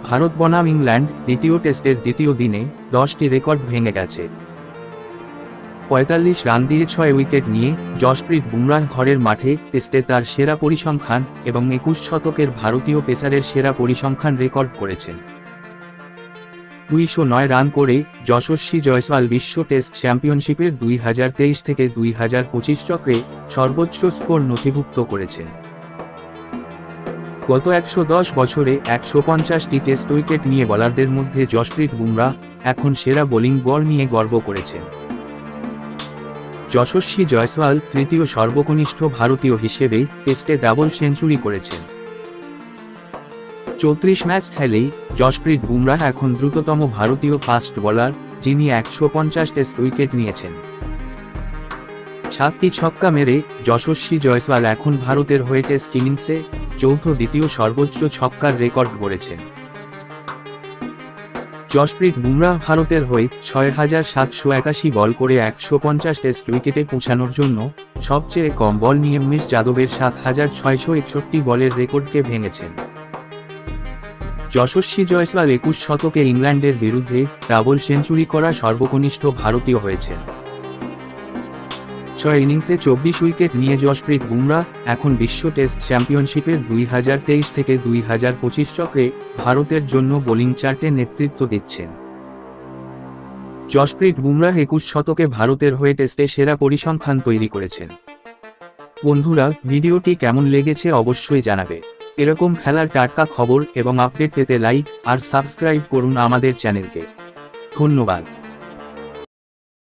ভারত বনাম ইংল্যান্ড দ্বিতীয় টেস্টের দ্বিতীয় দিনে 10টি রেকর্ড ভেঙে গেছে। 45 রান দিয়ে 6 উইকেট নিয়ে জসপ্রীত বুমরাহ ঘরের মাঠে টেস্টে তার সেরা পরিসংখ্যান এবং 21 শতকের ভারতীয় পেসারের সেরা পরিসংখ্যান রেকর্ড করেছেন। 209 রান করে যশস্বী জয়সওয়াল বিশ্ব টেস্ট চ্যাম্পিয়নশিপের 2023 থেকে 2025 চক্রে সর্বোচ্চ স্কোর নথিভুক্ত করেছেন। গত 110 বছরে 150টি টেস্ট উইকেট নিয়ে বোলারদের মধ্যে জসপ্রীত বুমরাহ এখন সেরা বোলিং গড় নিয়ে গর্ব করেছেন। যশস্বী জয়সওয়াল তৃতীয় সর্বকনিষ্ঠ ভারতীয় হিসেবে টেস্টে ডাবল সেঞ্চুরি করেছেন। 34 ম্যাচ খেলেই জসপ্রীত বুমরাহ এখন দ্রুততম ভারতীয় ফাস্ট বোলার, যিনি 150 টেস্ট উইকেট নিয়েছেন। 7টি ছক্কা মেরে যশস্বী জয়সওয়াল এখন ভারতের হয়ে টেস্ট ইনিংসে চৌথ দ্বিতীয় সর্বোচ্চ ছক্কার রেকর্ড গড়েছেন। জসপ্রীত বুমরাহ ভারতের হয়ে 6781 বল করে 150 টেস্ট উইকেটে পৌঁছানোর জন্য সবচেয়ে কম বল নিয়ে উমেশ যাদবের 7661 বলের রেকর্ডকে ভেঙেছেন। যশস্বী জয়সওয়াল 21 শতকে ইংল্যান্ডের বিরুদ্ধে ডাবল সেঞ্চুরি করা সর্বকনিষ্ঠ ভারতীয় হয়েছেন। 6 ইনিংসে 24 উইকেট নিয়ে জসপ্রীত বুমরাহ এখন বিশ্ব টেস্ট চ্যাম্পিয়নশিপের 2023 থেকে 2025 চক্রে ভারতের জন্য বোলিং চার্টে নেতৃত্ব দিচ্ছেন। জসপ্রীত বুমরাহ 21 শতকে ভারতের হয়ে টেস্টে সেরা পরিসংখ্যান তৈরি করেছেন। বন্ধুরা, ভিডিওটি কেমন লেগেছে অবশ্যই জানাবে। এরকম খেলার টাটকা খবর এবং আপডেট পেতে লাইক আর সাবস্ক্রাইব করুন আমাদের চ্যানেলকে। ধন্যবাদ।